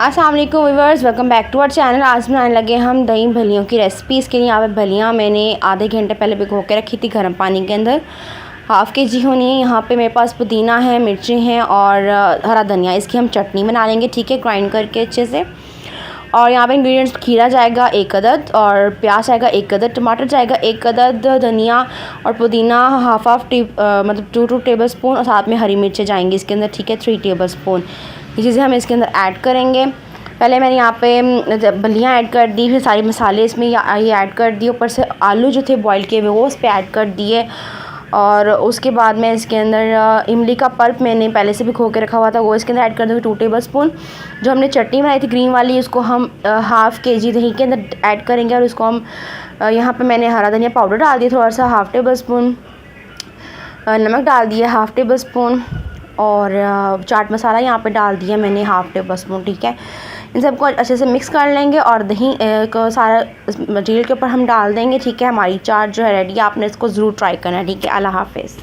अस्सलाम वालेकुम viewers, welcome back to our channel. आज बनाने लगे हम दही भलियों की रेसिपी। इसके लिए यहाँ पे भलियाँ मैंने आधे घंटे पहले भिगो के रखी थी गर्म पानी के अंदर। हाफ़ के जी होनी है। यहाँ पे मेरे पास पुदीना है, मिर्ची हैं और हरा धनिया। इसकी हम चटनी बना लेंगे, ठीक है, ग्राइंड करके अच्छे से। और यहाँ पे इंग्रेडिएंट्स, खीरा जाएगा 1 अदद और प्याज जाएगा 1 अदद, टमाटर जाएगा 1 अदद, धनिया और पुदीना हाफ मतलब 2 टेबल स्पून, और साथ में हरी मिर्चें जाएंगी इसके अंदर, ठीक है, 3 टेबल स्पून। ये चीज़ें हम इसके अंदर ऐड करेंगे। पहले मैंने यहाँ पे बलियाँ ऐड कर दी, फिर सारे मसाले इसमें ये ऐड कर दिए, ऊपर से आलू जो थे बॉईल किए हुए वो उस पर ऐड कर दिए। और उसके बाद मैं इसके अंदर इमली का पल्प मैंने पहले से भी खो के रखा हुआ था, वो इसके अंदर ऐड कर दूँगी 2 टेबल स्पून। जो हमने चटनी बनाई थी ग्रीन वाली, उसको हम हाफ़ के जी दही के अंदर ऐड करेंगे। और उसको हम यहाँ पे मैंने हरा धनिया पाउडर डाल दिया थोड़ा सा, हाफ़ टेबल स्पून, नमक डाल दिया हाफ़ टेबल स्पून, और चाट मसाला यहाँ पे डाल दिया मैंने हाफ़ टेबल स्पून, ठीक है। इन सबको अच्छे से मिक्स कर लेंगे और दही को सारा मटेरियल के ऊपर हम डाल देंगे, ठीक है। हमारी चाट जो है रेडी है, आपने इसको ज़रूर ट्राई करना है, ठीक है। अल्लाह हाफ़िज़।